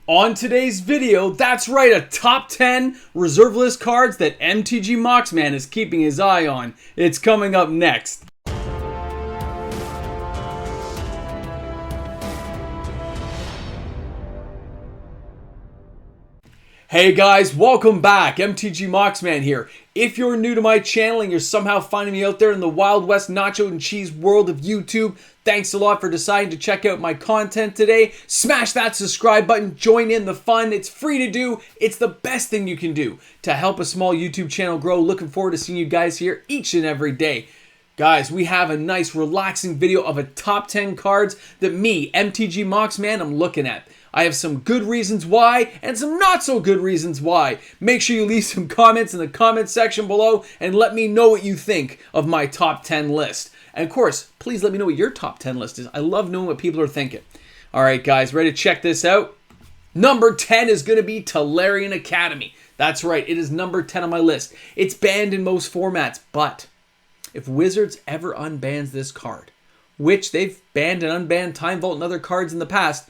On today's video, that's right, a top 10 reserve list cards that MTG MOX man is keeping his eye on. It's coming up next. Hey guys, welcome back. MTG MOX man here. If you're new to my channel and you're somehow finding me out there in the Wild West nacho and cheese world of YouTube, thanks a lot for deciding to check out my content today. Smash that subscribe button, join in the fun. It's free to do. It's the best thing you can do to help a small YouTube channel grow. Looking forward to seeing you guys here each and every day. Guys, we have a nice relaxing video of a top 10 cards that me, MTG MOX man, I'm looking at. I have some good reasons why and some not so good reasons why. Make sure you leave some comments in the comment section below and let me know what you think of my top 10 list. And of course, please let me know what your top 10 list is. I love knowing what people are thinking. All right, guys, ready to check this out? Number 10 is going to be Talarian Academy. That's right, it is number 10 on my list. It's banned in most formats, but if Wizards ever unbans this card, which they've banned and unbanned Time Vault and other cards in the past,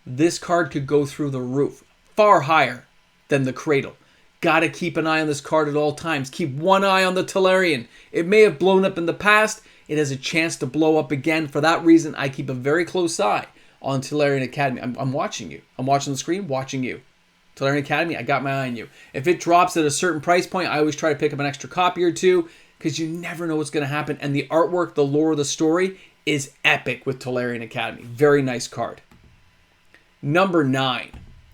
this card could go through the roof, far higher than the Cradle. Gotta keep an eye on this card at all times. Keep one eye on the Talarian. It may have blown up in the past. It has a chance to blow up again. For that reason, I keep a very close eye on Talarian Academy. I'm watching you. I'm watching the screen, watching you. Talarian Academy, I got my eye on you. If it drops at a certain price point, I always try to pick up an extra copy or two because you never know what's going to happen. And the artwork, the lore, the story is epic with Talarian Academy. Very nice card. Number 9.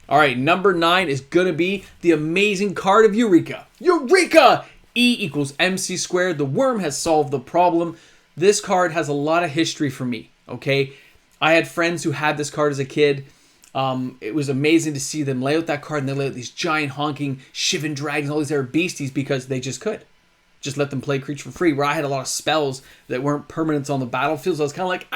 All right, number 9 is going to be the amazing card of Eureka. Eureka! E equals MC squared. The worm has solved the problem. This card has a lot of history for me, okay? I had friends who had this card as a kid. It was amazing to see them lay out that card, and they lay out these giant honking Shivan dragons, all these other beasties because they just could. Just let them play creature for free, where I had a lot of spells that weren't permanents on the battlefield, so I was kind of like,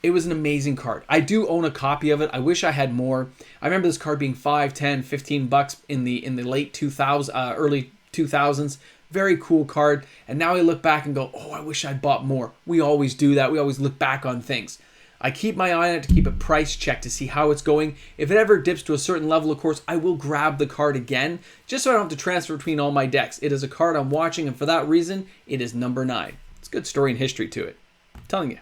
It was an amazing card. I do own a copy of it. I wish I had more. I remember this card being $5, $10, $15 in the late 2000s, early 2000s. Very cool card. And now I look back and go, oh, I wish I'd bought more. We always do that. We always look back on things. I keep my eye on it to keep a price check to see how it's going. If it ever dips to a certain level, of course, I will grab the card again, just so I don't have to transfer between all my decks. It is a card I'm watching, and for that reason, it is number 9. It's a good story and history to it. I'm telling you.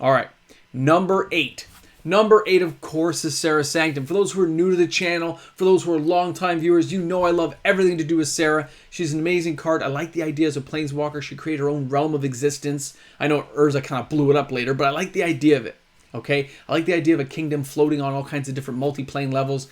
All right. Number 8. Number 8, of course, is Sarah Sanctum. For those who are new to the channel, for those who are longtime viewers, you know I love everything to do with Sarah. She's an amazing card. I like the idea as a Planeswalker. She created her own realm of existence. I know Urza kind of blew it up later, but I like the idea of it. Okay? I like the idea of a kingdom floating on all kinds of different multi-plane levels.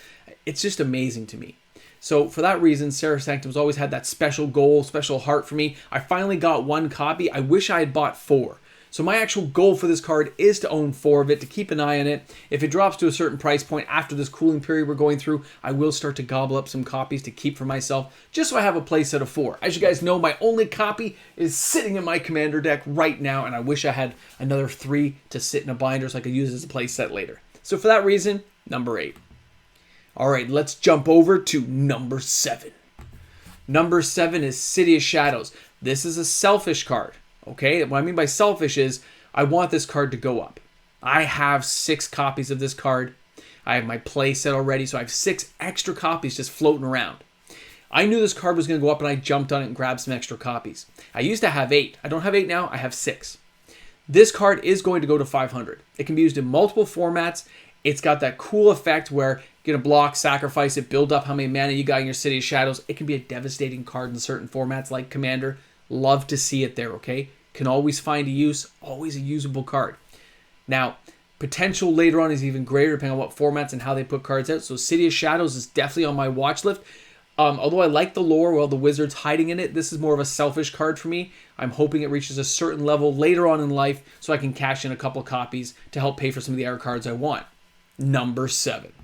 It's just amazing to me. So for that reason, Sarah Sanctum's always had that special goal, special heart for me. I finally got 1 copy. I wish I had bought 4. So my actual goal for this card is to own 4 of it, to keep an eye on it. If it drops to a certain price point after this cooling period we're going through, I will start to gobble up some copies to keep for myself, just so I have a play set of 4. As you guys know, my only copy is sitting in my commander deck right now, and I wish I had another 3 to sit in a binder so I could use it as a play set later. So for that reason, number 8. All right, let's jump over to number 7. Number 7 is City of Shadows. This is a selfish card. Okay, what I mean by selfish is I want this card to go up. I have 6 copies of this card. I have my play set already, so I have 6 extra copies just floating around. I knew this card was going to go up, and I jumped on it and grabbed some extra copies. I used to have 8. I don't have 8 now. I have 6. This card is going to go to 500. It can be used in multiple formats. It's got that cool effect where you're going to block, sacrifice it, build up how many mana you got in your City of Shadows. It can be a devastating card in certain formats like Commander. Love to see it there, okay? Can always find a use, always a usable card. Now, potential later on is even greater depending on what formats and how they put cards out. So City of Shadows is definitely on my watch list. Although I like the lore, well, the Wizard's hiding in it, this is more of a selfish card for me. I'm hoping it reaches a certain level later on in life so I can cash in a couple copies to help pay for some of the other cards I want. Number 7.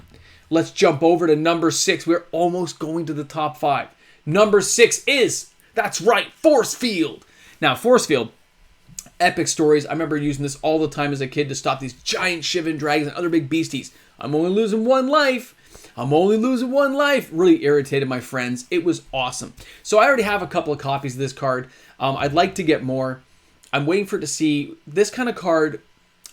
Let's jump over to number 6. We're almost going to the top 5. Number 6 is... That's right, Force Field. Now, Force Field, epic stories. I remember using this all the time as a kid to stop these giant Shivan dragons and other big beasties. I'm only losing 1 life. I'm only losing 1 life. Really irritated my friends. It was awesome. So I already have a couple of copies of this card. I'd like to get more. I'm waiting for it to see this kind of card,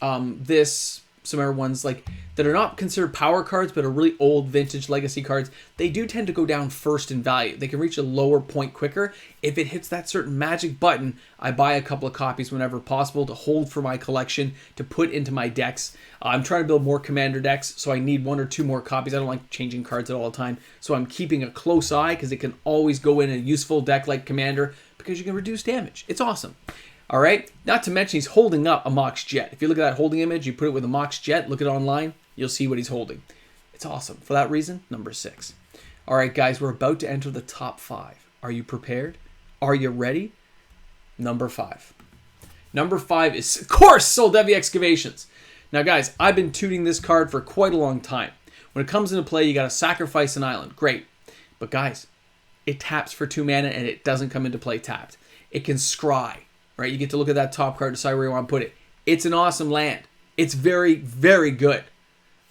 this some other ones like that are not considered power cards, but are really old vintage legacy cards, they do tend to go down first in value. They can reach a lower point quicker. If it hits that certain magic button, I buy a couple of copies whenever possible to hold for my collection, to put into my decks. I'm trying to build more commander decks, so I need 1 or 2 more copies. I don't like changing cards at all the time, so I'm keeping a close eye because it can always go in a useful deck like commander because you can reduce damage. It's awesome. All right, not to mention he's holding up a Mox Jet. If you look at that holding image, you put it with a Mox Jet, look at it online, you'll see what he's holding. It's awesome. For that reason, number 6. All right, guys, we're about to enter the top 5. Are you prepared? Are you ready? Number 5. Number 5 is, of course, Soul Devi Excavations. Now, guys, I've been tooting this card for quite a long time. When it comes into play, you got to sacrifice an island. Great. But, guys, it taps for 2 mana, and it doesn't come into play tapped. It can scry. Right, you get to look at that top card, decide where you want to put it. It's an awesome land. It's very, very good.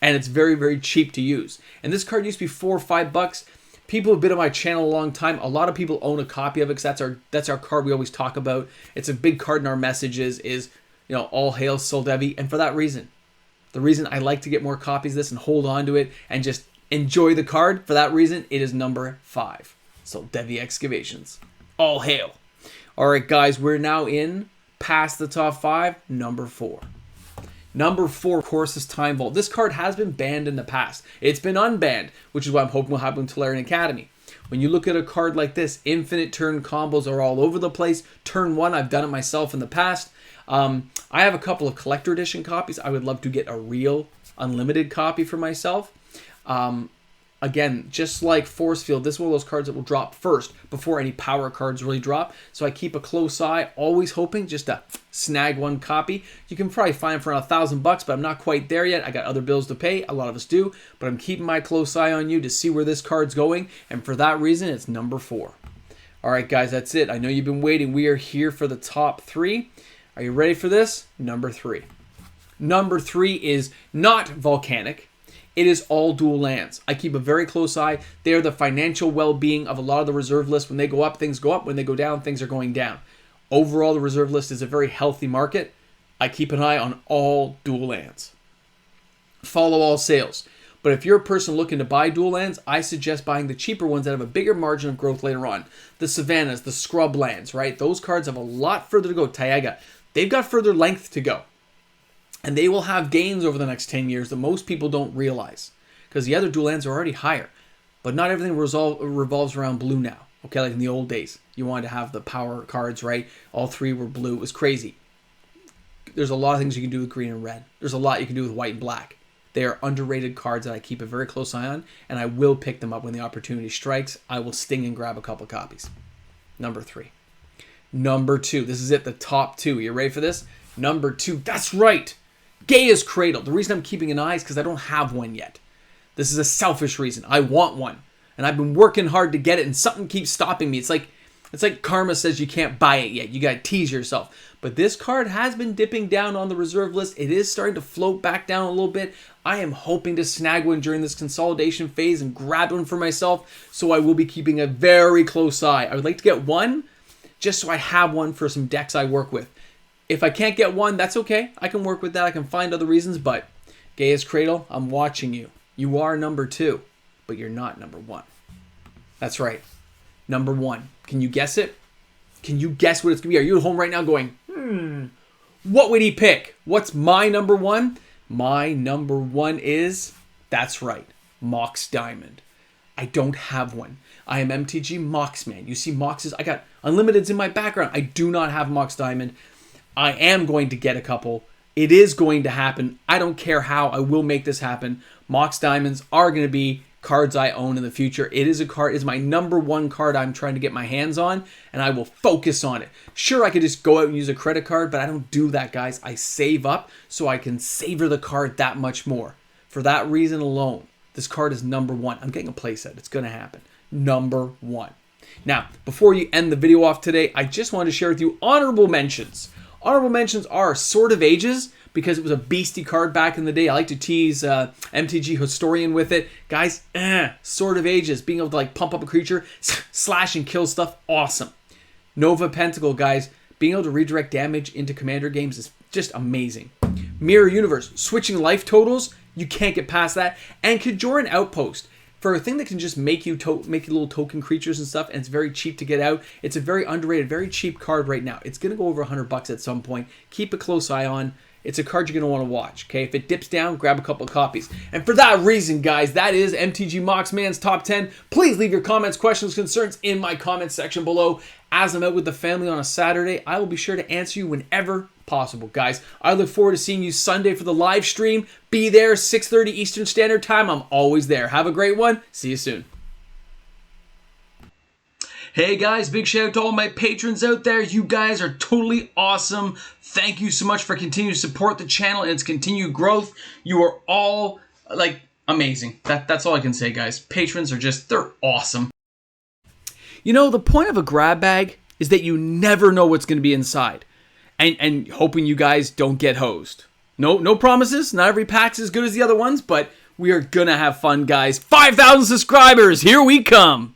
And it's very, very cheap to use. And this card used to be $4 or $5. People have been on my channel a long time. A lot of people own a copy of it because that's our card we always talk about. It's a big card in our messages is, you know, all hail Soul Devi. And for that reason, the reason I like to get more copies of this and hold on to it and just enjoy the card, for that reason, it is number 5. Soul Devi Excavations. All hail. All right, guys, we're now in past the top 5, number 4. Number 4, of course, is Time Vault. This card has been banned in the past. It's been unbanned, which is what I'm hoping will happen with Talarian Academy. When you look at a card like this, infinite turn combos are all over the place. Turn 1, I've done it myself in the past. I have a couple of collector edition copies. I would love to get a real unlimited copy for myself. Again, just like Force Field, this is one of those cards that will drop first before any power cards really drop. So I keep a close eye, always hoping just to snag one copy. You can probably find them for around $1,000, but I'm not quite there yet. I got other bills to pay. A lot of us do, but I'm keeping my close eye on you to see where this card's going. And for that reason, it's number 4. All right, guys, that's it. I know you've been waiting. We are here for the top 3. Are you ready for this? Number 3. Number 3 is not volcanic. It is all dual lands. I keep a very close eye. They are the financial well-being of a lot of the reserve lists. When they go up, things go up. When they go down, things are going down. Overall, the reserve list is a very healthy market. I keep an eye on all dual lands. Follow all sales. But if you're a person looking to buy dual lands, I suggest buying the cheaper ones that have a bigger margin of growth later on. The Savannas, the Scrub lands, right? Those cards have a lot further to go. Taiga, they've got further length to go. And they will have gains over the next 10 years that most people don't realize. Because the other dual lands are already higher. But not everything revolves around blue now. Okay, like in the old days. You wanted to have the power cards, right? All 3 were blue. It was crazy. There's a lot of things you can do with green and red. There's a lot you can do with white and black. They are underrated cards that I keep a very close eye on. And I will pick them up when the opportunity strikes. I will sting and grab a couple copies. Number 3. Number 2. This is it, the top 2. You ready for this? Number 2. That's right. Gaia's Cradle. The reason I'm keeping an eye is because I don't have one yet. This is a selfish reason. I want one. And I've been working hard to get it, and something keeps stopping me. It's like karma says you can't buy it yet. You got to tease yourself. But this card has been dipping down on the reserve list. It is starting to float back down a little bit. I am hoping to snag one during this consolidation phase and grab one for myself. So I will be keeping a very close eye. I would like to get one just so I have one for some decks I work with. If I can't get one, that's okay. I can work with that. I can find other reasons, but Gaia's Cradle, I'm watching you. You are number 2, but you're not number 1. That's right. Number 1. Can you guess it? Can you guess what it's going to be? Are you at home right now going, what would he pick? What's my number 1? My number 1 is, that's right, Mox Diamond. I don't have one. I am MTG MOX, man. You see Moxes. I got Unlimiteds in my background. I do not have Mox Diamond. I am going to get a couple. It is going to happen. I don't care how. I will make this happen. Mox Diamonds are going to be cards I own in the future. It is a card. It's my number 1 card I'm trying to get my hands on, and I will focus on it. Sure, I could just go out and use a credit card, but I don't do that, guys. I save up so I can savor the card that much more. For that reason alone, this card is number 1. I'm getting a playset. It's going to happen. Number 1. Now, before you end the video off today, I just wanted to share with you honorable mentions. Honorable mentions are Sword of Ages, because it was a beastie card back in the day. I like to tease MTG Historian with it. Guys, Sword of Ages, being able to like pump up a creature, slash and kill stuff, awesome. Nova Pentacle, guys, being able to redirect damage into commander games is just amazing. Mirror Universe, switching life totals, you can't get past that. And Kajoran Outpost, for a thing that can just make you little token creatures and stuff, and it's very cheap to get out. It's a very underrated, very cheap card right now. It's going to go over $100 at some point. Keep a close eye on. It's a card you're going to want to watch, okay? If it dips down, grab a couple of copies. And for that reason, guys, that is MTG Mox Man's Top 10. Please leave your comments, questions, concerns in my comments section below. As I'm out with the family on a Saturday, I will be sure to answer you whenever possible, guys. I look forward to seeing you Sunday for the live stream. Be there, 6:30 Eastern Standard Time. I'm always there. Have a great one. See you soon. Hey guys, big shout out to all my patrons out there. You guys are totally awesome. Thank you so much for continuing to support the channel and its continued growth. You are all, like, amazing. That's all I can say, guys. Patrons are just, they're awesome. You know, the point of a grab bag is that you never know what's going to be inside. And hoping you guys don't get hosed. No promises. Not every pack's as good as the other ones, but we are going to have fun, guys. 5,000 subscribers. Here we come.